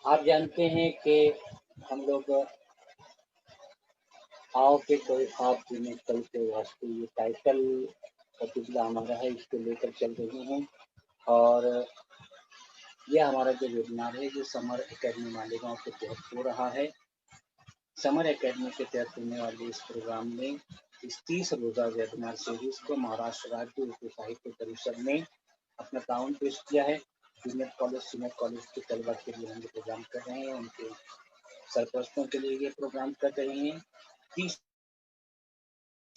आप जानते हैं कि हम लोग आओ के कोई ख्वाब में कल के वास्ते ये टाइटल का सिलसिला हमारा है, इसको लेकर चल रहे हैं। और ये हमारा जो वेबिनार है जो समर एकेडमी मालेगांव के तहत हो रहा है। समर एकेडमी के तहत होने वाले इस प्रोग्राम में इस 30 रोजा वेबिनार सीरीज को महाराष्ट्र राज्य उर्दू साहित्य परिषद ने अपना ताउन पेश किया है। जूनियर कॉलेज सीनियर कॉलेज के तलबा के लिए हम ये प्रोग्राम कर रहे हैं, उनके सरपरस्तों के लिए ये प्रोग्राम कर रहे हैं। 30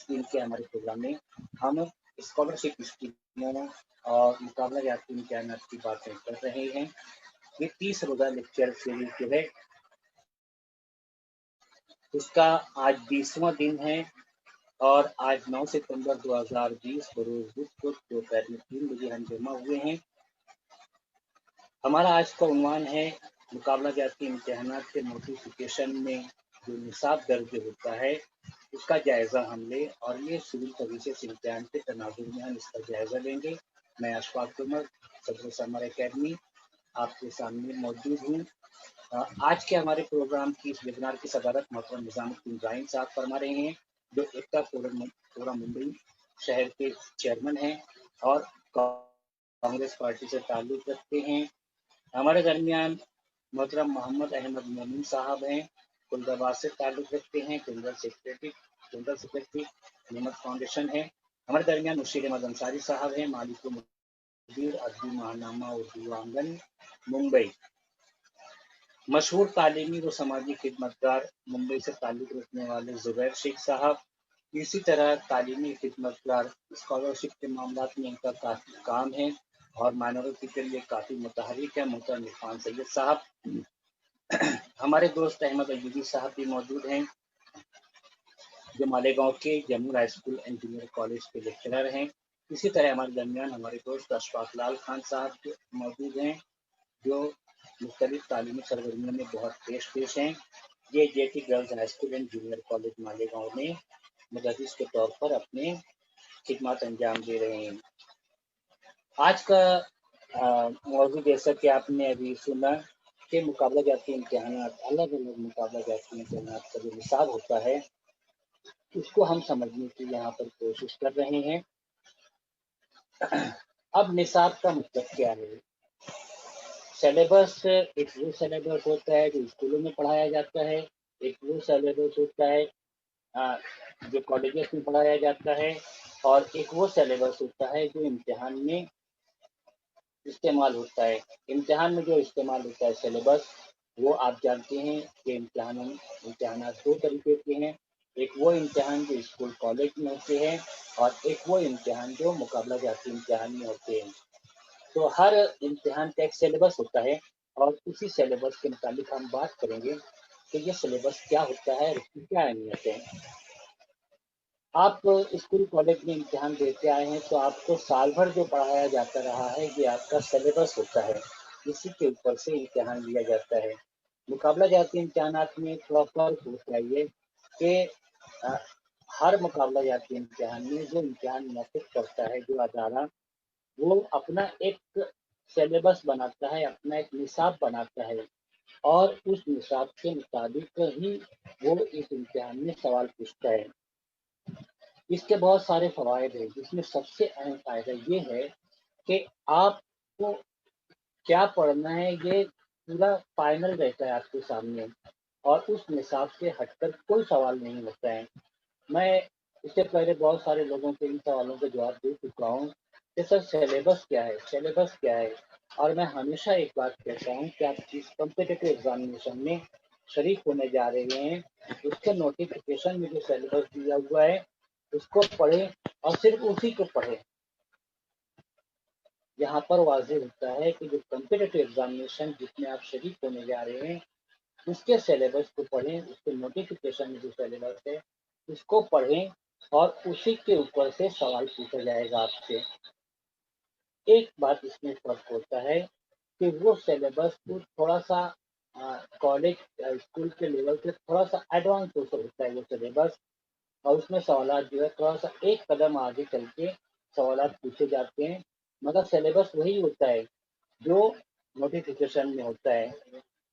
दिन के हमारे प्रोग्राम में हम स्कॉलरशिप स्कीमों और मुकाबला जाती इम्तिहान की बातें कर रहे हैं। ये 30 रोजा लेक्चर सीरीज जो है उसका आज 20वां दिन है और आज 9 सितंबर 2020 बरोज बुध को दोपहर में 3 बजे हम जमा हुए हैं। हमारा आज का उन्वान है मुकाबला जाती इम्तिहानात के नोटिफिकेशन में जो निसाब दर्ज होता है उसका जायजा हम ले, और ये सिविल सर्विसेज इम्तिहान के तनाजुर में हम इसका जायजा लेंगे। मैं अशफाक उमर सदर समर एकेडमी आपके सामने मौजूद हूँ। आज के हमारे प्रोग्राम की इस वेबिनार की सदारत मोहतरम निजामुद्दीन इब्राहिम साहब फरमा रहे हैं, जो एकता फोरम मुंबई शहर के चेयरमैन हैं और कांग्रेस पार्टी से ताल्लुक रखते हैं। हमारे दरमियान मोहतरम मोहम्मद अहमद मोमिन साहब हैं, कुलदाबाद से ताल्लुक रखते हैं, जनरल सेक्रेटरी निमत फाउंडेशन है। हमारे दरमियान मुशीर अहमद अंसारी साहब हैं, मालिक मुदीर अदबी महानामा उर्दू आंगन मुंबई। मशहूर तालीमी व समाजी खिदमतगार मुंबई से ताल्लुक रखने वाले जुबैर शेख साहब। इसी तरह तालीमी खिदमतगार स्कॉलरशिप के मामला में इनका काफ़ी काम है और माइनॉरिटी के लिए काफ़ी मुतहरिक है, मोहतरम इरफान सैयद साहब। हमारे दोस्त अहमद अयूबी साहब भी मौजूद हैं, जो मालेगांव के Jamur high school and junior college के लेक्चरर हैं। इसी तरह हमारे दरमियान हमारे दोस्त अशफाक लाल खान साहब मौजूद हैं, जो मुख्तलिफ तालीमी सरगर्मियों में बहुत पेश हैं। ये jetty girls high school and junior college Malegaon में मुदर्रिस के तौर पर अपने खिदमत अंजाम दे रहे हैं। आज का मौजूद जैसा कि आपने अभी सुना कि मुकाबला जाती इम्तिहानात, अलग अलग मुकाबला जाती इम्तिहानात का जो निसाब होता है उसको हम समझने की यहाँ पर कोशिश कर रहे हैं। अब निसाब का मतलब क्या है? सिलेबस एक वो सिलेबस होता है जो स्कूलों में पढ़ाया जाता है, एक वो सिलेबस होता है जो कॉलेजेस में पढ़ाया जाता है, और एक वो सिलेबस होता है जो इम्तिहान में इस्तेमाल होता है। इम्तिहान में जो इस्तेमाल होता है सिलेबस, वो आप जानते हैं कि इम्तिहानात दो तरीके के हैं। एक वो इम्तिहान जो स्कूल कॉलेज में होते हैं और एक वो इम्तिहान जो मुकाबला जाती इम्तिहान में होते हैं। तो हर इम्तिहान का एक सिलेबस होता है और उसी सिलेबस के मुताबिक हम बात करेंगे कि ये सिलेबस क्या होता है और इसकी क्या अहमियत है। आप स्कूल कॉलेज में इम्तिहान देते आए हैं तो आपको साल भर जो पढ़ाया जाता रहा है ये आपका सिलेबस होता है, इसी के ऊपर से इम्तिहान लिया जाता है। मुकाबला जाती इम्तिहानात में थोड़ा फर्क होता है ये कि हर मुकाबला जाती इम्तिहान में जो इम्तिहान मुनक्किद करता है जो अदारा, वो अपना एक सिलेबस बनाता है, अपना एक निसाब बनाता है और उस निसाब के मुताबिक ही वो इस इम्तिहान में सवाल पूछता है। इसके बहुत सारे फ़वाइद हैं, जिसमें सबसे अहम फ़ायदा ये है कि आपको क्या पढ़ना है ये पूरा फाइनल रहता है आपके सामने और उस निसाब से हटकर कोई सवाल नहीं होता है। मैं इससे पहले बहुत सारे लोगों के इन सवालों के जवाब दे चुका हूँ कि सर सिलेबस क्या है, सिलेबस क्या है? और मैं हमेशा एक बात कहता हूँ कि आप जिस कॉम्पिटिटिव एग्जामिनेशन में शरीक होने जा रहे हैं उसके नोटिफिकेशन में जो सिलेबस दिया हुआ है उसको पढ़ें और सिर्फ उसी को पढ़ें। यहाँ पर वाज़ेह होता है कि जो कॉम्पिटिटिव एग्जामिनेशन जिसमें आप शरीक होने जा रहे हैं उसके सिलेबस को पढ़ें, उसके नोटिफिकेशन में जो सिलेबस है उसको पढ़ें और उसी के ऊपर से सवाल पूछा जाएगा आपसे। एक बात इसमें फ़र्क होता है कि वो सिलेबस को थोड़ा सा कॉलेज स्कूल के लेवल से थोड़ा सा एडवांस होता है वो सिलेबस, और उसमें सवालात जो है थोड़ा सा एक कदम आगे चल के सवालात पूछे जाते हैं, मगर सिलेबस वही होता है जो नोटिफिकेशन में होता है।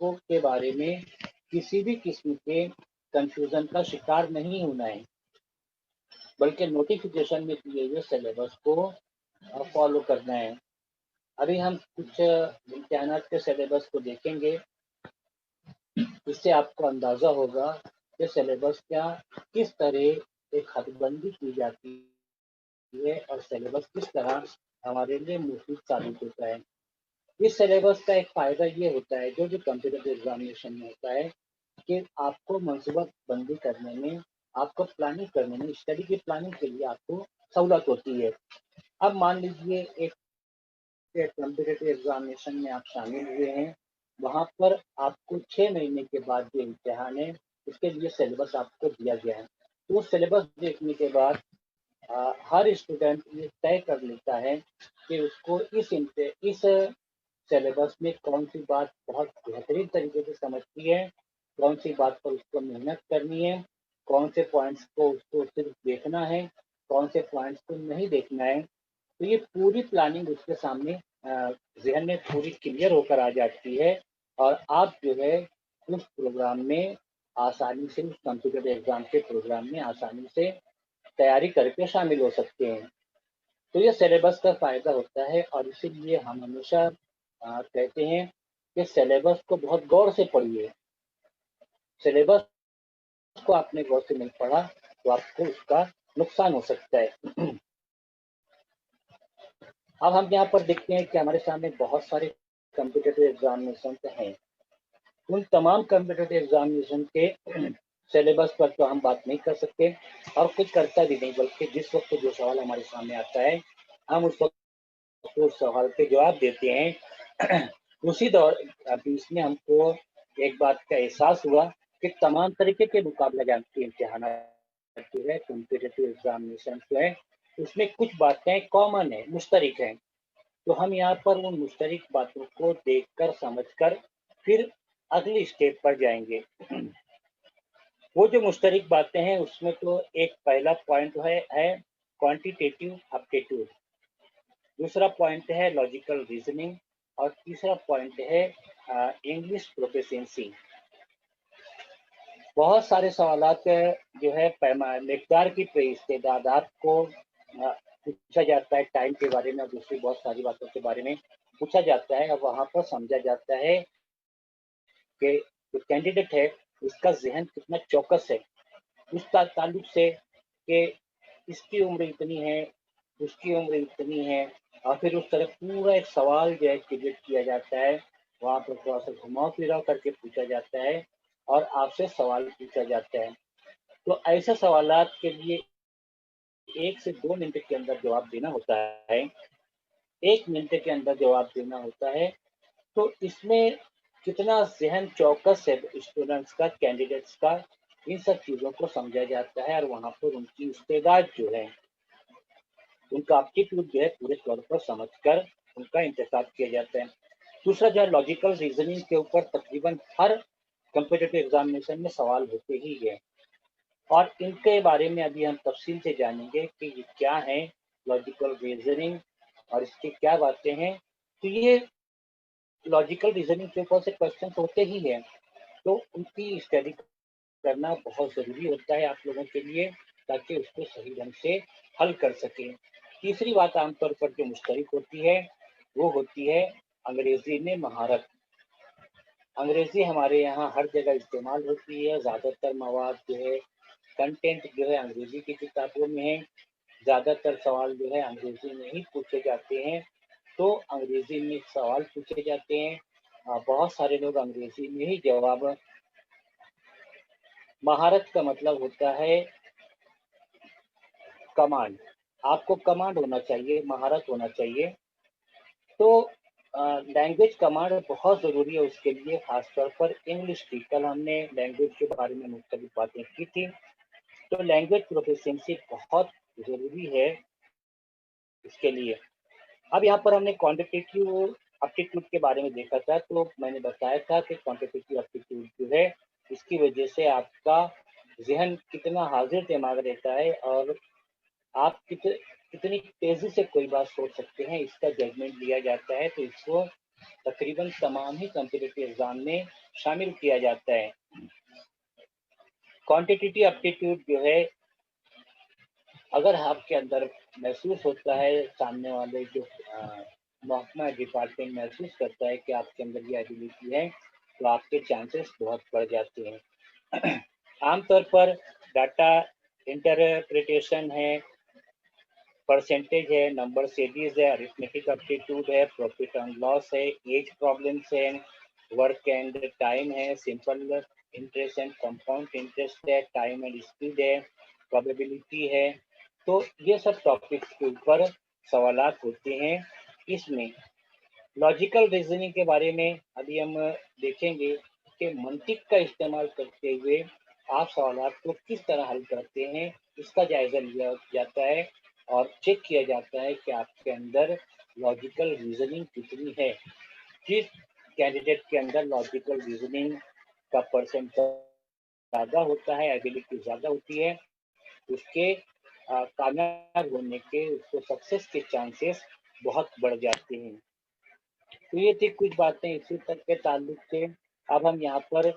को के बारे में किसी भी किस्म के कंफ्यूजन का शिकार नहीं होना है, बल्कि नोटिफिकेशन में दिए हुए सिलेबस को फॉलो करना है। अभी हम कुछ इम्तिहानात के सिलेबस को देखेंगे, इससे आपको अंदाजा होगा कि सिलेबस क्या किस तरह एक हदबंदी की जाती है और सिलेबस किस तरह हमारे लिए मुफीद साबित होता है। इस सिलेबस का एक फ़ायदा ये होता है, जो कॉम्पिटिटिव एग्जामिनेशन में होता है, कि आपको मनसूबा बंदी करने में, आपको प्लानिंग करने में, स्टडी की प्लानिंग के लिए आपको सहूलत होती है। अब मान लीजिए एक कॉम्पिटिटिव एग्जामिनेशन में आप शामिल हुए हैं, वहाँ पर आपको 6 महीने के बाद जो इम्तिहान है, उसके लिए सिलेबस आपको दिया गया है। तो उस सिलेबस देखने के बाद हर स्टूडेंट ये तय कर लेता है कि उसको इस सिलेबस में कौन सी बात बहुत बेहतरीन तरीके से समझती है, कौन सी बात पर उसको मेहनत करनी है, कौन से पॉइंट्स को उसको सिर्फ देखना है, कौन से पॉइंट्स को नहीं देखना है। तो ये पूरी प्लानिंग उसके सामने जहन में पूरी क्लियर होकर आ जाती है और आप जो है उस प्रोग्राम में आसानी से, उस कंप्यूटर एग्जाम के प्रोग्राम में आसानी से तैयारी करके शामिल हो सकते हैं। तो ये सिलेबस का फ़ायदा होता है और इसीलिए हम हमेशा कहते हैं कि सिलेबस को बहुत गौर से पढ़िए। सिलेबस को आपने गौर से नहीं पढ़ा तो आपको उसका नुकसान हो सकता है। अब हम यहाँ पर देखते हैं कि हमारे सामने बहुत सारे कॉम्पिटिटिव एग्जामिनेशन हैं। उन तमाम कॉम्पिटिटिव एग्जामिनेशन के सिलेबस पर तो हम बात नहीं कर सकते और कुछ करता भी नहीं, बल्कि जिस वक्त जो सवाल हमारे सामने आता है, हम उस वक्त उस सवाल के जवाब देते हैं। उसी दौर अभी इसमें हमको एक बात का एहसास हुआ कि तमाम तरीके के मुकाबला जान के इम्तिहान जो है, कॉम्पिटिटिव एग्जामिनेशन जो है, उसमें कुछ बातें कॉमन है, मुश्तरक हैं। तो हम यहाँ पर उन मुश्तरक बातों को देखकर, समझकर फिर अगली स्टेप पर जाएंगे। वो जो मुश्तरक बातें हैं उसमें तो एक पहला पॉइंट है क्वांटिटेटिव एप्टीट्यूड, दूसरा पॉइंट है लॉजिकल रीजनिंग और तीसरा पॉइंट है इंग्लिश प्रोफिशिएंसी। बहुत सारे सवालात जो है मिकदार की इस्तेदादात को पूछा जाता है, टाइम के बारे में और दूसरी बहुत सारी बातों के बारे में पूछा जाता है और वहाँ पर समझा जाता है कि जो कैंडिडेट है उसका जहन कितना चौकस है, उस ताल्लुक से कि इसकी उम्र इतनी है, उसकी उम्र इतनी है, और फिर उस तरह पूरा एक सवाल जो है क्रिएट किया जाता है। वहाँ पर थोड़ा सा घुमाव फिराव करके पूछा जाता है और आपसे सवाल पूछा जाता है। तो ऐसे सवालात के लिए 1 से 2 मिनट के अंदर जवाब देना होता है। 1 मिनट के अंदर जवाब देना होता है। तो इसमें कितना ज़हन चौकस है स्टूडेंट्स का, कैंडिडेट्स का, इन सब चीज़ों को समझा जाता है और वहाँ पर उनकी इस्तेदाद जो है, उनका एप्टीट्यूड जो है पूरे तौर पर समझकर उनका इंतखाब किया जाता है। दूसरा जो है लॉजिकल रीजनिंग के ऊपर तकरीबन हर कॉम्पिटिटिव एग्जामिनेशन में सवाल होते ही है और इनके बारे में अभी हम तफसील से जानेंगे कि ये क्या है लॉजिकल रीजनिंग और इसकी क्या बातें हैं। तो ये लॉजिकल रीजनिंग के ऊपर से क्वेश्चन होते ही हैं, तो उनकी स्टडी करना बहुत ज़रूरी होता है आप लोगों के लिए, ताकि उसको सही ढंग से हल कर सकें। तीसरी बात आमतौर पर जो मुश्तरक होती है, वो होती है अंग्रेज़ी में महारत। अंग्रेज़ी हमारे यहाँ हर जगह इस्तेमाल होती है, ज़्यादातर मवाद जो है, कंटेंट जो है अंग्रेज़ी की किताबों में है, ज़्यादातर सवाल जो है अंग्रेज़ी में ही पूछे जाते हैं। तो अंग्रेज़ी में सवाल पूछे जाते हैं, बहुत सारे लोग अंग्रेज़ी में ही जवाब। महारत का मतलब होता है कमांड, आपको कमांड होना चाहिए, महारत होना चाहिए। तो लैंग्वेज कमांड बहुत ज़रूरी है उसके लिए, ख़ासतौर पर इंग्लिश की। कल हमने लैंग्वेज के बारे में मुख्तलिफ बातें की थी, तो लैंग्वेज प्रोफिशिएंसी बहुत ज़रूरी है इसके लिए। अब यहाँ पर हमने क्वांटिटेटिव एप्टीट्यूड के बारे में देखा था, तो मैंने बताया था कि क्वांटिटेटिव एप्टीट्यूड जो है, इसकी वजह से आपका ज़हन कितना हाज़िर दिमाग रहता है और आप कितनी तेज़ी से कोई बात सोच सकते हैं, इसका जजमेंट लिया जाता है। तो इसको तकरीबन तमाम ही कॉम्पिटिटिव एग्जाम में शामिल किया जाता है। क्वांटिटेटिव एप्टीट्यूड जो है, अगर आपके अंदर महसूस होता है, सामने वाले जो महकमा डिपार्टमेंट महसूस करता है कि आपके अंदर ये एबिलिटी है, तो आपके चांसेस बहुत बढ़ जाते हैं। आमतौर पर डाटा इंटरप्रिटेशन है, परसेंटेज है, नंबर सीरीज है, अरिथमेटिक एप्टीट्यूड है, प्रॉफिट एंड लॉस है, एज प्रॉब्लम्स है, वर्क एंड टाइम है, simple interest and compound interest है, टाइम एंड स्पीड है, प्रोबेबिलिटी है। तो ये सब टॉपिक्स के ऊपर सवालात होते हैं। इसमें लॉजिकल रीजनिंग के बारे में अभी हम देखेंगे कि मंतिक का इस्तेमाल करते हुए आप सवालात को किस तरह हल करते हैं, इसका जायजा लिया जाता है और चेक किया जाता है कि आपके अंदर लॉजिकल रीजनिंग कितनी है। जिस कैंडिडेट के अंदर लॉजिकल रीजनिंग का परसेंट ज़्यादा होता है, एबिलिटी ज़्यादा होती है, उसके कामयाब होने के, उसको सक्सेस के चांसेस बहुत बढ़ जाते हैं। तो ये थी कुछ बातें इसी तक के ताल्लुक से। अब हम यहाँ पर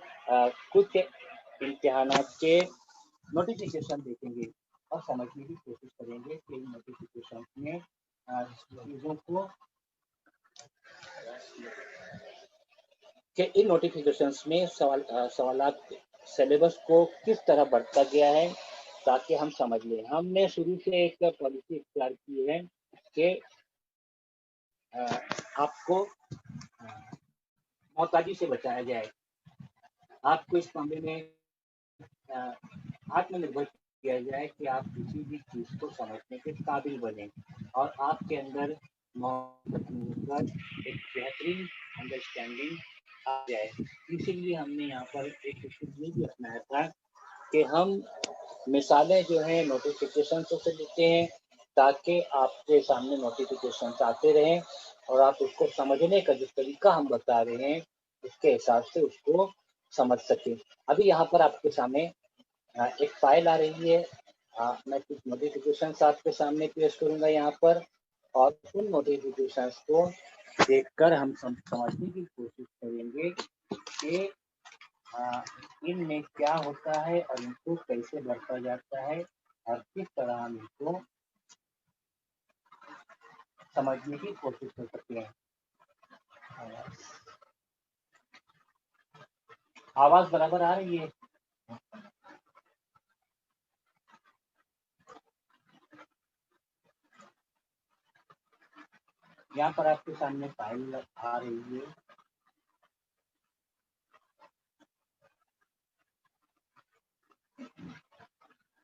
कुछ इम्तिहानात के नोटिफिकेशन देखेंगे और समझने की कोशिश करेंगे कि इन नोटिफिकेशन में चीज़ों को इन नोटिफिकेशंस में सवालात सिलेबस को किस तरह बढ़ता गया है, ताकि हम समझ लें। हमने शुरू से एक पॉलिसी इख्तियार की है कि आपको मोहताजी से बचाया जाए, आपको इस मामले में आत्मनिर्भर किया जाए कि आप किसी भी चीज़ को समझने के काबिल बने और आपके अंदर एक बेहतरीन अंडरस्टैंडिंग आ जाए। इसीलिए हमने यहाँ पर एक उसूल ये भी अपनाया था कि हम मिसालें जो हैं नोटिफिकेशन से लेते हैं, ताकि आपके सामने नोटिफिकेशन आते रहें और आप उसको समझने का जो तरीका हम बता रहे हैं, उसके हिसाब से उसको समझ सकें। अभी यहाँ पर आपके सामने एक फाइल आ रही है, मैं कुछ नोटिफिकेशन आपके सामने पेश करूंगा यहाँ पर, और उन नोटिफिकेशन को देखकर हम समझने की कोशिश करेंगे कि इनमें क्या होता है और इनको कैसे बढ़ता जाता है और किस तरह हम इनको समझने की कोशिश कर सकते हैं। आवाज बराबर आ रही है? यहाँ पर आपके सामने फाइल आ रही है।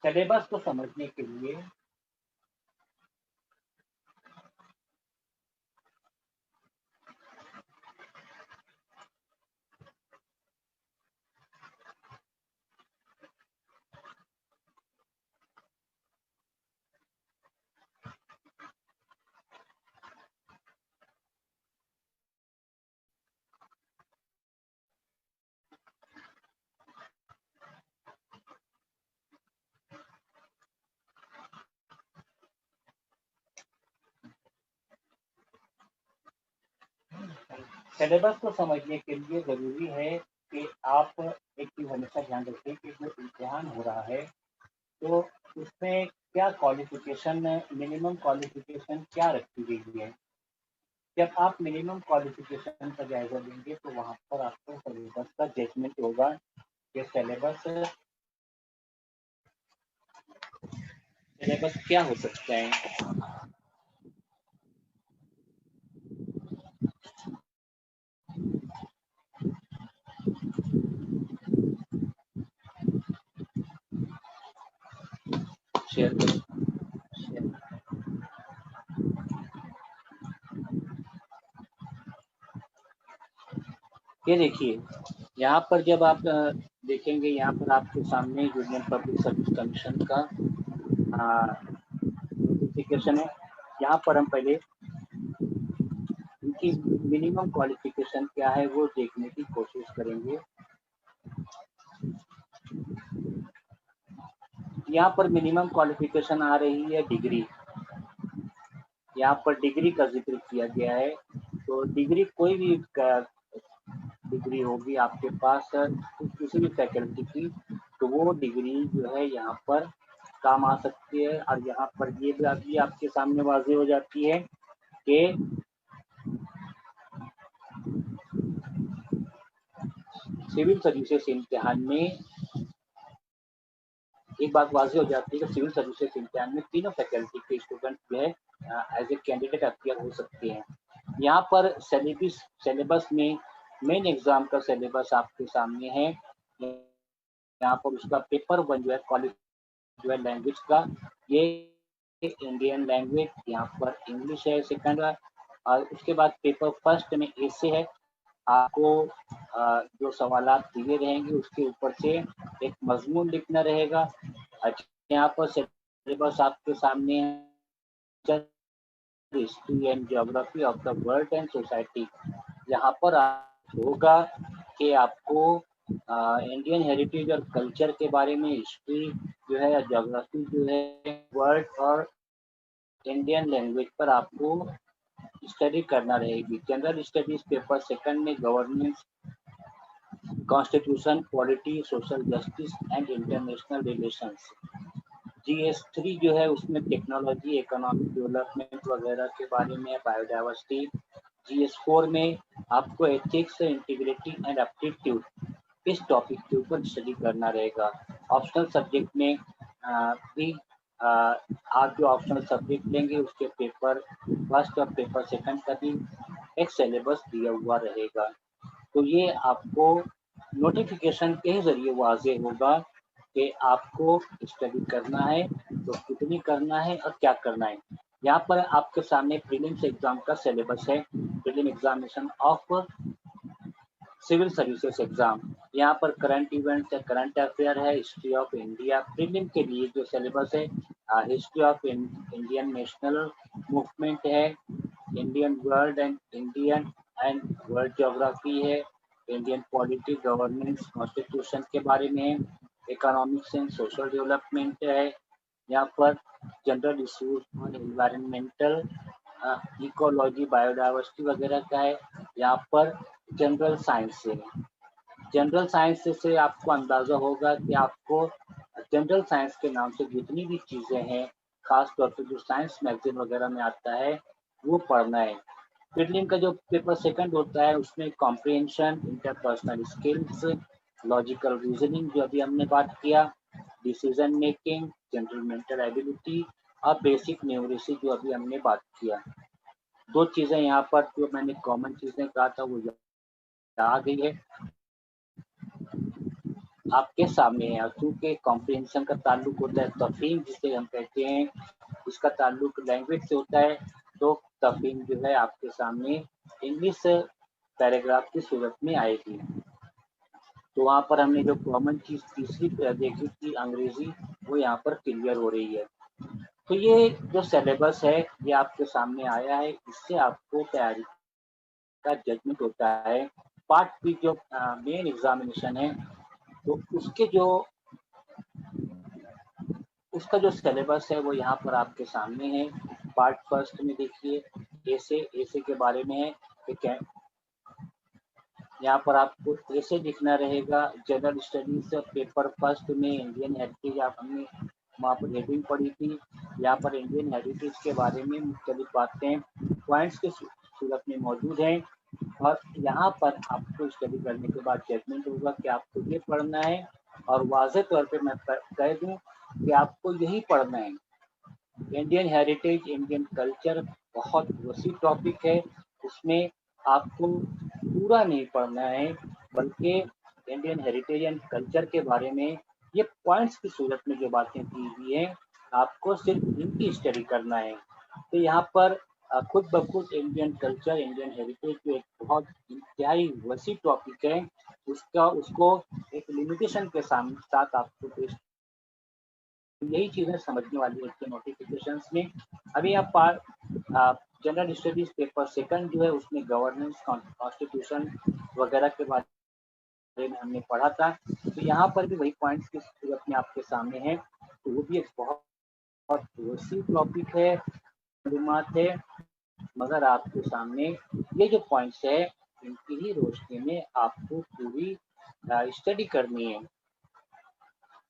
सिलेबस को समझने के लिए ज़रूरी है कि आप एक चीज़ हमेशा ध्यान रखें कि जो इम्तिहान हो रहा है, तो उसमें क्या क्वालिफिकेशन, मिनिमम क्वालिफिकेशन क्या रखी गई है। जब आप मिनिमम क्वालिफिकेशन का जायजा लेंगे तो वहाँ पर आपको सिलेबस का जजमेंट होगा कि सिलेबस क्या हो सकता है। शेयर करें। ये देखिए, यहाँ पर जब आप देखेंगे, यहाँ पर आपके सामने यूनियन पब्लिक सर्विस कमीशन का नोटिफिकेशन है। यहाँ पर हम पहले इनकी मिनिमम क्वालिफिकेशन क्या है वो देखने की कोशिश करेंगे। यहाँ पर मिनिमम क्वालिफिकेशन आ रही है डिग्री। यहाँ पर डिग्री का जिक्र किया गया है। तो डिग्री कोई भी डिग्री होगी आपके पास किसी भी फैकल्टी की, तो वो डिग्री जो है यहाँ पर काम आ सकती है। और यहाँ पर ये भी आपके सामने वाज़ेह हो जाती है कि सिविल सर्विसेज इम्तिहान में एक बात वाज़ेह हो जाती है कि सिविल सर्विसेज इम्तिहान में तीनों फैकल्टी के स्टूडेंट जो है एज ए कैंडिडेट अपीयर हो सकते हैं। यहाँ पर सिलेबस में मेन एग्जाम का सिलेबस आपके सामने है। यहाँ पर उसका पेपर 1 जो है क्वालिफाइड जो है लैंग्वेज का, ये इंडियन लैंग्वेज, यहाँ पर इंग्लिश है सेकंड, और उसके बाद पेपर फर्स्ट में ऐसे है। आपको जो सवालात दिए रहेंगे उसके ऊपर से एक मजमून लिखना रहेगा। यहाँ पर सिलेबस आपके सामने है, history and geography of the world and society. यहाँ पर होगा कि आपको इंडियन हेरिटेज और कल्चर के बारे में, हिस्ट्री जो है या ज्योग्राफी जो है, वर्ल्ड और इंडियन लैंग्वेज पर आपको स्टडी करना रहेगी। जनरल स्टडीज पेपर सेकंड में governance, constitution, polity, social justice and international relations. GS3 जो है उसमें टेक्नोलॉजी, इकोनॉमिक डेवलपमेंट वगैरह के बारे में, बायोडाइवर्सिटी। GS4 में आपको एथिक्स, इंटीग्रिटी एंड एप्टीट्यूड, इस टॉपिक के ऊपर स्टडी करना रहेगा। ऑप्शनल सब्जेक्ट में भी आप जो ऑप्शनल सब्जेक्ट लेंगे उसके पेपर फर्स्ट और पेपर सेकंड का भी एक सिलेबस दिया हुआ रहेगा। तो ये आपको नोटिफिकेशन के जरिए वाज़ेह होगा कि आपको स्टडी करना है तो कितनी करना है और क्या करना है। यहाँ पर आपके सामने प्रीलिम्स एग्जाम का सिलेबस है, prelim examination of civil services exam. यहाँ पर करंट इवेंट्स है, करंट अफेयर है, हिस्ट्री ऑफ इंडिया। प्रीलिम के लिए जो सिलेबस है, history of Indian national movement है, Indian world and world geography है, इंडियन पॉलिटी, गवर्नेंस, कॉन्स्टिट्यूशन के बारे में है, इकोनॉमिक्स एंड सोशल डेवलपमेंट है। यहाँ पर जनरल इशूज और एनवायरमेंटल, इकोलॉजी, बायोडाइवर्सिटी वगैरह का है। यहाँ पर जनरल साइंस से, जनरल साइंस से आपको अंदाजा होगा कि आपको जनरल साइंस के नाम से जितनी भी चीज़ें हैं, खास तौर पे जो साइंस मैगजीन वगैरह में आता है, वो पढ़ना है। प्रीलिम का जो पेपर सेकंड होता है उसमें comprehension, interpersonal skills, logical reasoning जो अभी हमने बात किया, decision making, general mental ability और बेसिक न्यूमरेसी जो अभी हमने बात किया। दो चीज़ें यहाँ पर जो मैंने कॉमन चीज़ें कहा था वो आ गई है आपके सामने है। क्योंकि कॉम्प्रिहेंशन का ताल्लुक होता है तफहीम जिसे हम कहते हैं, इसका ताल्लुक लैंग्वेज से होता है, तो तफहीम जो है आपके सामने इंग्लिश पैराग्राफ की सूरत में आएगी। तो वहाँ पर हमने जो कॉमन चीज़ तीसरी देखी थी अंग्रेजी, वो यहाँ पर क्लियर हो रही है। तो ये जो सिलेबस है ये आपके सामने आया है, इससे आपको तैयारी का जजमेंट होता है। पार्ट बी जो मेन एग्जामिनेशन है, तो उसका जो सिलेबस है वो यहाँ पर आपके सामने है। पार्ट फर्स्ट में देखिए ऐसे के बारे में है, ठीक है। यहाँ पर आपको ऐसे लिखना रहेगा। जनरल स्टडीज पेपर फर्स्ट में इंडियन हेरिटेज, आप हमने वहाँ पर हेडिंग पढ़ी थी। यहाँ पर इंडियन हेरिटेज के बारे में मुख्तलिफ बातें पॉइंट्स के सूरत में मौजूद हैं, और यहाँ पर आपको स्टडी करने के बाद जजमेंट होगा कि आपको ये पढ़ना है। और वाज़ेह तौर पे मैं कह दूँ कि आपको यही पढ़ना है। इंडियन हेरिटेज, इंडियन कल्चर बहुत वसी टॉपिक है, उसमें आपको पूरा नहीं पढ़ना है, बल्कि इंडियन हेरिटेज एंड कल्चर के बारे में ये पॉइंट्स की सूरत में जो बातें की हुई हैं, आपको सिर्फ इनकी स्टडी करना है। तो यहाँ पर खुद ब खुद इंडियन कल्चर, इंडियन हेरिटेज जो एक बहुत इंतहाई वसी टॉपिक है, उसको एक लिमिटेशन के साथ आपको यही चीज़ें समझने वाली है नोटिफिकेशंस में। अभी आप जनरल स्टडीज पेपर सेकंड जो है उसमें गवर्नेंस, कॉन्स्टिट्यूशन वगैरह के बारे में हमने पढ़ा था, तो यहाँ पर भी वही पॉइंट्स की सूरत में आपके सामने हैं। तो वो भी एक बहुत वसी टॉपिक है, मालूमात है। मगर आपके सामने ये जो पॉइंट्स है इनकी ही रोशनी में आपको पूरी स्टडी करनी है।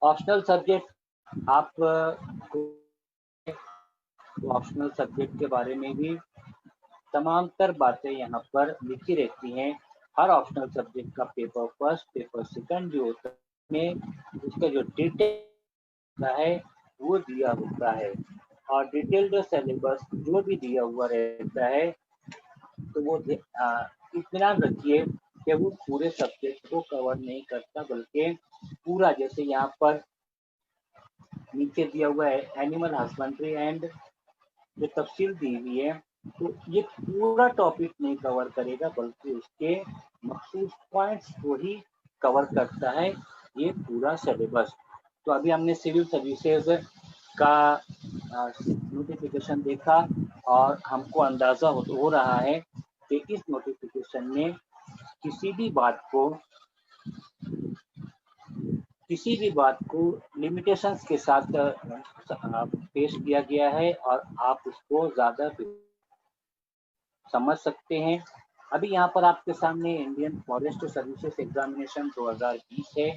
ऑप्शनल सब्जेक्ट आप ऑप्शनल सब्जेक्ट के बारे में भी तमाम तर बातें यहाँ पर लिखी रहती हैं। हर ऑप्शनल सब्जेक्ट का पेपर फर्स्ट पेपर सेकंड जो होता है उसका जो डिटेल होता है वो दिया होता है, और डिटेल्ड सिलेबस जो भी दिया हुआ रहता है तो वो इत्मीनान रखिए कि वो पूरे सब्जेक्ट को कवर नहीं करता, बल्कि पूरा जैसे यहाँ पर नीचे दिया हुआ है एनिमल हस्बेंड्री एंड जो तफसील दी हुई है, तो ये पूरा टॉपिक नहीं कवर करेगा बल्कि उसके मखसूस पॉइंट्स को ही कवर करता है ये पूरा सिलेबस। तो अभी हमने सिविल सर्विसेज का नोटिफिकेशन देखा और हमको अंदाजा हो रहा है कि इस नोटिफिकेशन में किसी भी बात को लिमिटेशंस के साथ पेश किया गया है और आप उसको ज़्यादा समझ सकते हैं। अभी यहाँ पर आपके सामने इंडियन फॉरेस्ट सर्विसेज एग्जामिनेशन 2020 है।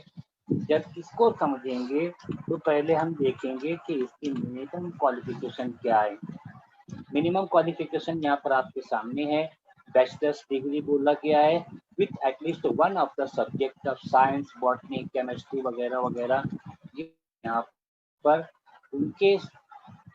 जब इसको समझेंगे तो पहले हम देखेंगे कि इसकी मिनिमम क्वालिफिकेशन क्या है। मिनिमम क्वालिफिकेशन यहाँ पर आपके सामने है, बैचलर्स डिग्री बोला गया है with at least one of the subject of science, botany, chemistry वगैरह वगैरह। ये यहाँ पर उनके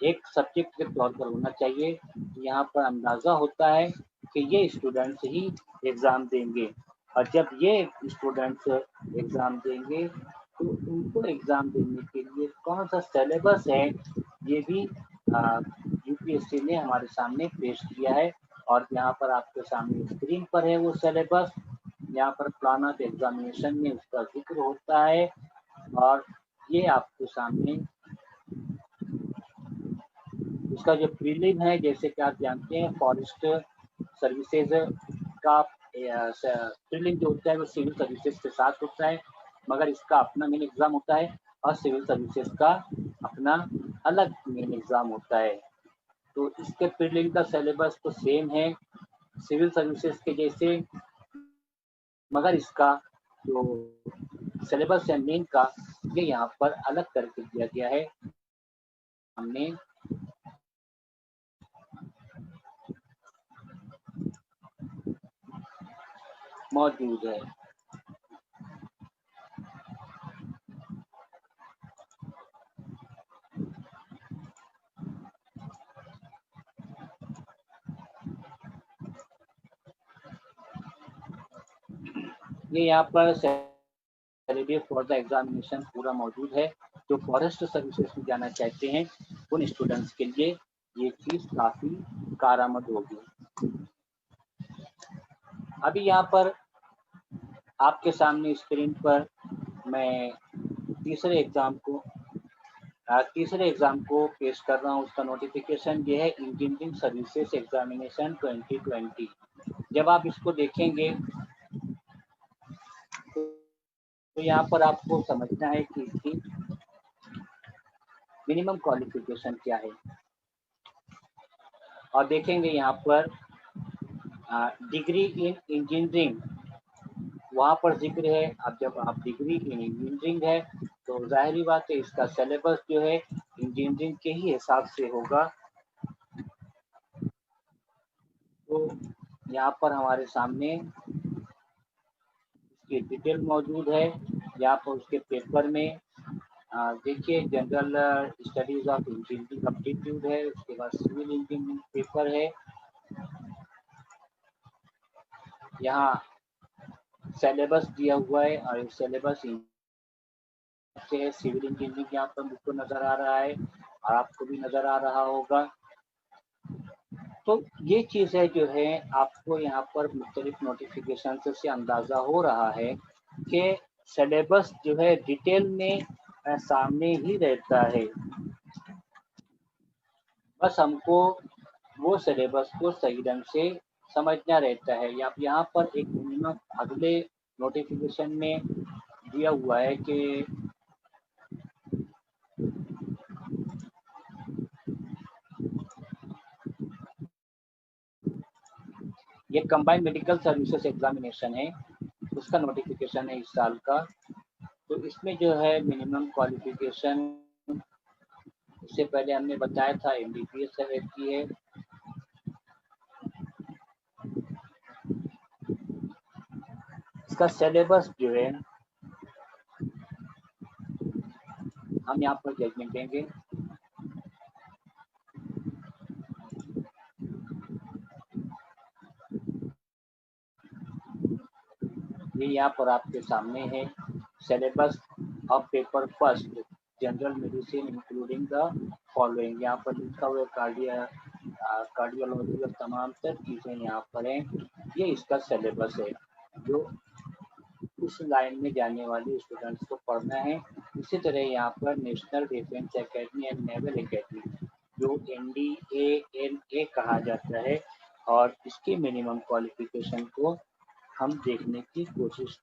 एक सब्जेक्ट के तौर पर होना चाहिए। यहाँ पर अंदाज़ा होता है कि ये स्टूडेंट्स ही एग्ज़ाम देंगे, और जब ये स्टूडेंट्स एग्ज़ाम देंगे तो उनको एग्ज़ाम देने के लिए कौन सा सिलेबस है ये भी यूपीएससी ने हमारे सामने पेश किया है। और यहाँ पर आपके सामने स्क्रीन पर है वो सिलेबस। यहाँ पर प्लान ऑफ एग्जामिनेशन में उसका जिक्र होता है, और ये आपके सामने उसका जो प्रीलिम है, जैसे कि आप जानते हैं फॉरेस्ट सर्विसेज का प्रीलिम जो होता है वो सिविल सर्विसेज के साथ होता है, मगर इसका अपना मेन एग्ज़ाम होता है और सिविल सर्विसेज का अपना अलग मेन एग्ज़ाम होता है। तो इसके प्रीलिम का सिलेबस तो सेम है सिविल सर्विसेज के जैसे, मगर इसका जो सिलेबस है मेन का ये यहाँ पर अलग करके दिया गया है। हमने मौजूद है। ये यहाँ पर सिलेबस फॉर द एग्जामिनेशन पूरा मौजूद है। जो फॉरेस्ट सर्विसेज में जाना चाहते हैं उन स्टूडेंट्स के लिए ये चीज़ काफ़ी कारआमद होगी। अभी यहाँ पर आपके सामने स्क्रीन पर मैं तीसरे एग्ज़ाम को पेश कर रहा हूँ। उसका नोटिफिकेशन ये है इंजीनियरिंग सर्विसेज एग्जामिनेशन 2020। जब आप इसको देखेंगे तो यहाँ पर आपको समझना है कि इसकी मिनिमम क्वालिफिकेशन क्या है, और देखेंगे यहाँ पर डिग्री इन इंजीनियरिंग वहाँ पर जिक्र है। अब जब आप डिग्री इन इंजीनियरिंग है तो जाहिर बात है इसका सिलेबस जो है इंजीनियरिंग के ही हिसाब से होगा। तो यहाँ पर हमारे सामने इसकी डिटेल मौजूद है। यहाँ पर उसके पेपर में देखिए general studies of engineering aptitude है, उसके बाद सिविल इंजीनियरिंग पेपर है। यहाँ सिलेबस दिया हुआ है और सिलेबस से सिविल इंजीनियरिंग यहाँ पर मुझको नज़र आ रहा है और आपको भी नज़र आ रहा होगा। तो ये चीज़ें जो है आपको यहाँ पर मुख्तलिफ नोटिफिकेशन से अंदाज़ा हो रहा है कि सिलेबस जो है डिटेल में सामने ही रहता है, बस हमको वो सिलेबस को सही ढंग से समझना रहता है। या यहाँ पर एक मिनिमम अगले नोटिफिकेशन में दिया हुआ है कि ये कंबाइंड मेडिकल सर्विसेज एग्जामिनेशन है, उसका नोटिफिकेशन है इस साल का। तो इसमें जो है मिनिमम क्वालिफिकेशन, इससे पहले हमने बताया था एमबीबीएस सेलेक्ट की है। इसका सिलेबस जो है हम यहाँ पर जजमेंट देंगे। ये यहाँ पर आपके सामने है syllabus of paper first general medicine including the following. यहाँ पर लिखा हुआ कार्डियोलॉजी और तमाम तर चीज़ें यहाँ पर हैं। ये इसका सिलेबस है जो उस लाइन में जाने वाले स्टूडेंट्स को पढ़ना है। इसी तरह यहाँ पर national defence academy and naval academy जो NDANA कहा जाता है, और इसके मिनिमम क्वालिफिकेशन को हम देखने की कोशिश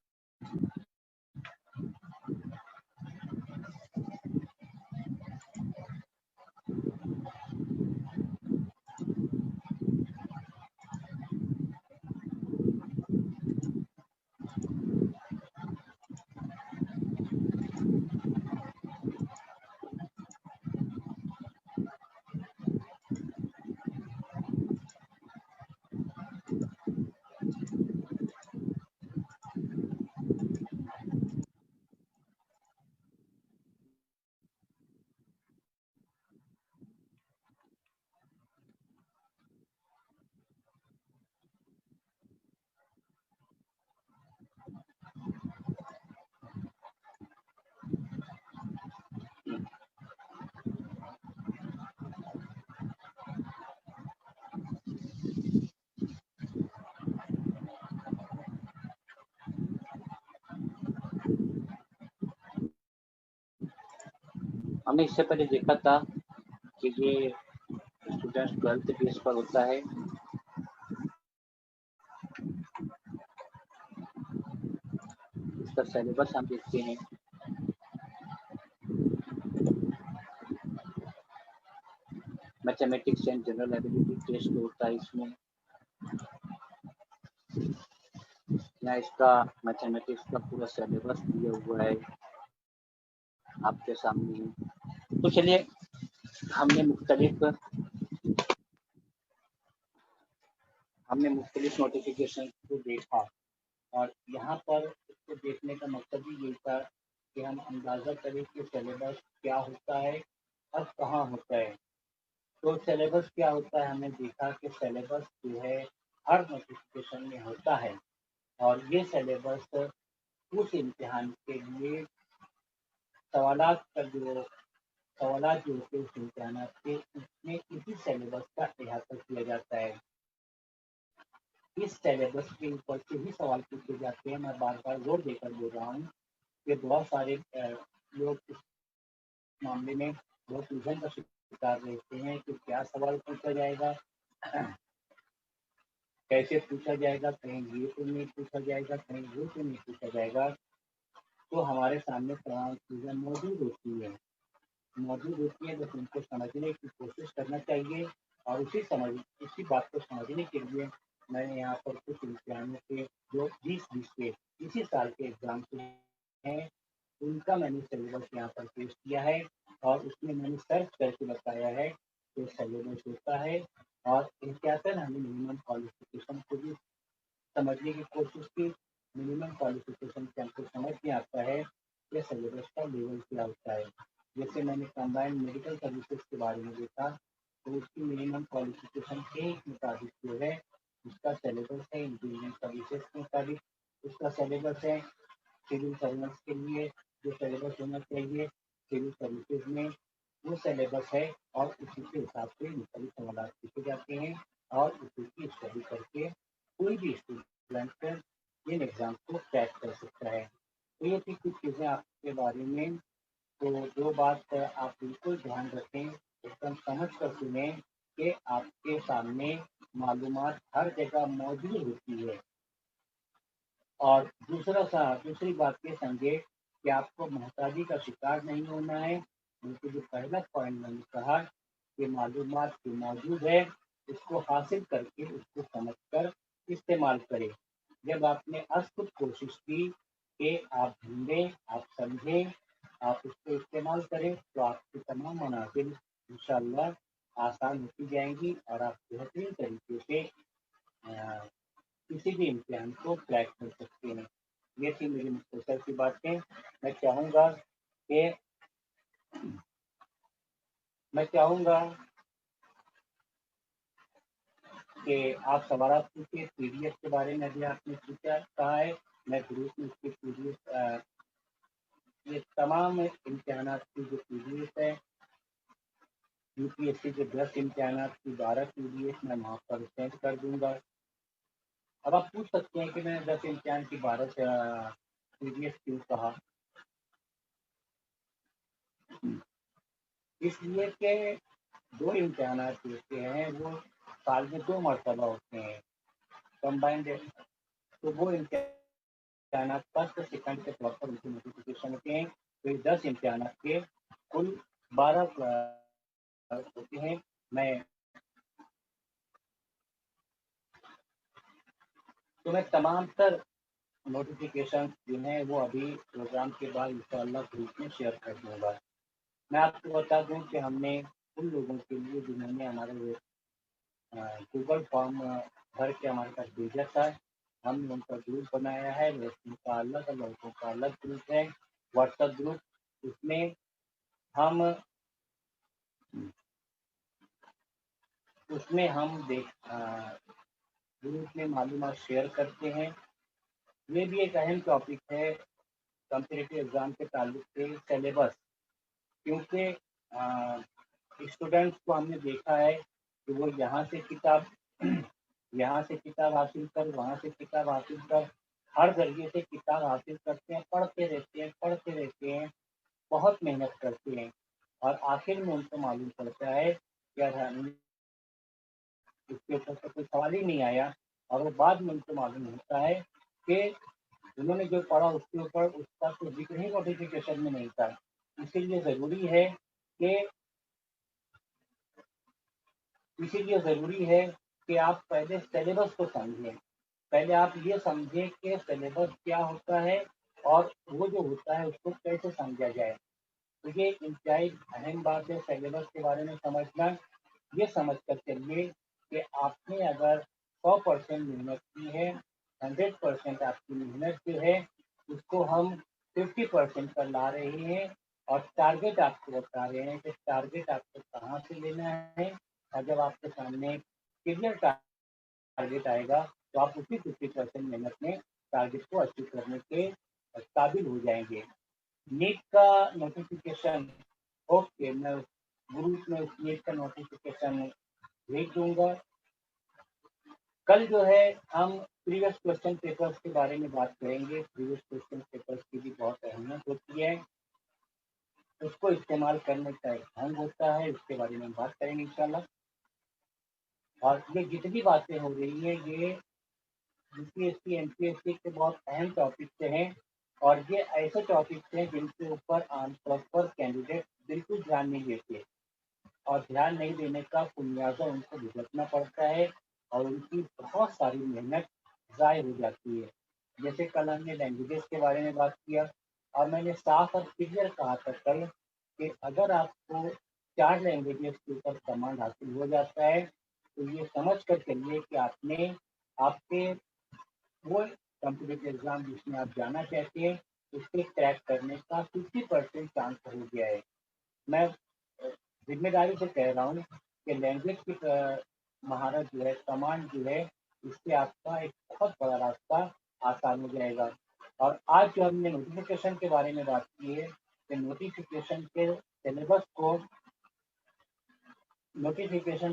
हमने इससे पहले देखा था कि ये स्टूडेंट्स 12th बेस पर होता है। इसका सिलेबस हम देखते हैं। Mathematics and general ability test होता है इसमें। यहाँ इसका मैथमेटिक्स का पूरा सिलेबस दिया हुआ है आपके सामने। तो चलिए, हमने मुख्तलिफ नोटिफिकेशन को देखा, और यहाँ पर इसको देखने का मकसद ही यही था कि हम अंदाज़ा करें कि सिलेबस क्या होता है और कहाँ होता है। तो सिलेबस क्या होता है, हमने देखा कि सिलेबस जो है हर नोटिफिकेशन में होता है, और ये सिलेबस उस इम्तिहान के लिए सवालात जो होते हैं उस इम्तिहान के, उसमें इसी सिलेबस का अहाता किया जाता है। इस सिलेबस के ऊपर से ही सवाल पूछे जाते हैं। मैं बार बार जोर देकर बोल रहा हूँ कि बहुत सारे लोग इस मामले में बहुत उलझन का शिकार रहते हैं कि क्या सवाल पूछा जाएगा, कैसे पूछा जाएगा, कहीं ये तो नहीं पूछा जाएगा, कहीं वो तो नहीं पूछा जाएगा। तो हमारे सामने तमाम चीज़ें मौजूद होती है, बस उनको समझने की कोशिश करना चाहिए। और इसी बात को समझने के लिए मैंने यहाँ पर कुछ इम्तिहानों के जो 2020 के इसी साल के एग्जाम हैं, उनका मैंने सिलेबस यहाँ पर पेश किया है, और उसमें मैंने सर्च करके बताया है कि सिलेबस होता है। और एहतियातन हमने मिनिमम क्वालिफिकेशन को भी समझने की कोशिश की। मिनिमम क्वालिफिकेशन से हमको समझ में आता है कि सिलेबस का लेवल क्या होता है। जैसे मैंने कंबाइंड मेडिकल सर्विसेज के बारे में देखा, तो उसकी मिनिमम क्वालिफिकेशन के मुताबिक जो है उसका सिलेबस है। इंजीनियरिंग सर्विसेज के मुताबिक उसका सिलेबस है। सिविल सर्वेंट्स के लिए जो सिलेबस होना चाहिए सिविल सर्विसेज में, वो सिलेबस है, और उसी के हिसाब से मुख्तलिफ सवाल पूछे जाते हैं, और उसी की स्टडी करके कोई भी स्टूडेंट इन एग्जाम को क्रैक कर सकता है। तो ये थी कुछ चीज़ें आपके बारे में। तो जो बात आप बिल्कुल ध्यान रखें, एकदम समझ कर सुने कि आपके सामने मालूमात हर जगह मौजूद होती है। और दूसरी बात ये समझे कि आपको मोहताजी का शिकार नहीं होना है, बल्कि जो पहला पॉइंट मैंने कहा कि मालूमात जो मौजूद है उसको हासिल करके उसको समझ कर इस्तेमाल करें। जब आपने खुद कोशिश की कि आप ढूँढें, आप समझें, आप उसको इस्तेमाल करें, तो आपकी तमाम मनाज़िल इंशाअल्लाह आसान होती जाएँगी और आप बेहतरीन तरीके से किसी भी इम्तिहान को क्रैक कर सकते हैं। ये थी मेरी मुख्तसर सी बातें। मैं चाहूँगा कि मैं चाहूँगा कि आप सवालात पूछिए। पीडीएफ के बारे में भी आपने पूछा कहा है, मैं ग्रुप में उसकी पीडीएफ ये तमाम इम्तिहानात की जो पीडीएफ है, यूपीएससी के 10 इम्तिहानात की 12 पीडीएफ मैं वहाँ पर सेंड कर दूँगा। अब आप पूछ सकते हैं कि मैंने 10 इम्तिहान की 12 पीडीएफ क्यों कहा? इसलिए कि 2 इम्तिहानात होते हैं, वो साल में 2 मरतबा होते हैं, कंबाइंड। तो वो इम्तिहानात फर्स्ट और सेकंड के तौर पर उनके नोटिफिकेशन होते हैं। तो ये 10 इम्तिहानात के कुल 12 होते हैं। मैं तमाम तर नोटिफिकेशन जो हैं वो अभी प्रोग्राम के बाद इंशाअल्लाह ग्रुप में शेयर कर दूँगा। मैं आपको बता दूँ कि हमने उन लोगों के लिए जिन्होंने हमारे गूगल फॉर्म भर के हमारे पास भेजा था, हमने उनका ग्रुप बनाया है। लड़कियों का अलग और लड़कों का अलग ग्रुप है, व्हाट्सएप ग्रुप। उसमें हम ग्रुप में मालूमात शेयर करते हैं। ये भी एक अहम टॉपिक है कॉम्पिटिटिव एग्ज़ाम के ताल्लुक से, सिलेबस। क्योंकि स्टूडेंट्स को हमने देखा है कि वो यहाँ से किताब हासिल कर, वहाँ से किताब हासिल कर, हर ज़रिए से किताब हासिल करते हैं, पढ़ते रहते हैं, बहुत मेहनत करते हैं और आखिर में उनको मालूम पड़ता है कि यार इसके ऊपर तो कोई सवाल ही नहीं आया, और वो बाद में उनको मालूम होता है कि उन्होंने जो पढ़ा उसके ऊपर उसका कोई ज़िक्र ही नोटिफिकेशन में नहीं था। इसीलिए ज़रूरी है कि आप पहले सिलेबस को समझें। पहले आप ये समझें कि सिलेबस क्या होता है और वो जो होता है उसको कैसे समझा जाए। तो ये इंतहाई अहम बात है सिलेबस के बारे में समझना। ये समझ कर चलिए कि आपने अगर 100% मेहनत की है, 100% आपकी मेहनत जो है उसको हम 50% पर ला रहे हैं और टारगेट आपको बता रहे हैं कि टारगेट आपको कहाँ से लेना है। और जब आपके सामने क्लियर टारगेट आएगा तो आप उसी 50% मेहनत में टारगेट को अचीव करने के काबिल हो जाएंगे। नीट का नोटिफिकेशन, ओके, मैं ग्रुप में उस नीट का नोटिफिकेशन भेज दूंगा। कल जो है हम प्रीवियस क्वेश्चन पेपर्स के बारे में बात करेंगे। प्रीवियस क्वेश्चन पेपर्स की भी बहुत अहमियत होती है, उसको इस्तेमाल करने का एक ढंग होता है, इसके बारे में बात करेंगे इंशाल्लाह। और ये जितनी बातें हो रही है ये यूपीएससी एमपीएससी के बहुत अहम टॉपिक्स हैं और ये ऐसे टॉपिक्स हैं जिनके ऊपर आमतौर पर कैंडिडेट बिल्कुल ध्यान नहीं देते और ध्यान नहीं देने का खुमियाजा उनको भुगतना पड़ता है और उनकी बहुत सारी मेहनत ज़ाय हो जाती है। जैसे कल हमने लैंग्वेजेस के बारे में बात किया और मैंने साफ और क्लियर कहा था कल कि अगर आपको 4 लैंग्वेजेस के ऊपर कमांड हासिल हो जाता है तो ये समझ कर चलिए कि आपके वो कॉम्पिटिटिव एग्ज़ाम जिसमें आप जाना चाहते हैं उसके क्रैक करने का 50% चांस हो गया है। मैं ज़िम्मेदारी से कह रहा हूँ कि लैंग्वेज की महारत जो है, कमांड जो है, इससे आपका एक बहुत बड़ा रास्ता आसान हो जाएगा। और आज जो हमने नोटिफिकेशन के बारे में बात की है कि नोटिफिकेशन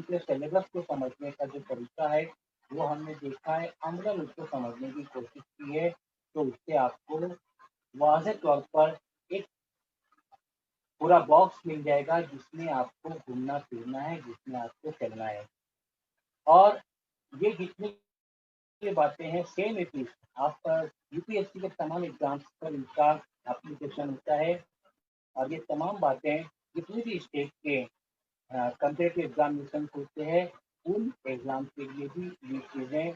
के सिलेबस को समझने का जो तरीका है वो हमने देखा है, अमलन उसको समझने की कोशिश की है, तो उससे आपको वाज़ेह तौर पर एक पूरा बॉक्स मिल जाएगा जिसमें आपको घूमना फिरना है, जिसमें आपको चलना है। और ये जितनी ये बातें हैं सेम इट इज़ आप यूपीएससी के तमाम एग्ज़ाम्स पर इनका एप्लीकेशन होता है और ये तमाम बातें जितनी भी स्टेट के कॉम्पिटिटिव एग्ज़ामिनेशन होते हैं उन एग्ज़ाम के लिए भी ये चीज़ें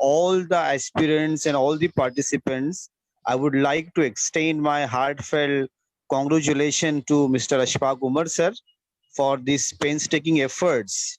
all the aspirants and all the participants, I would like to extend my heartfelt congratulations to Mr. Ashfaq Umar sir for these painstaking efforts.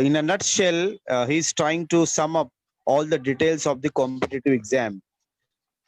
in a nutshell he is trying to sum up all the details of the competitive exam.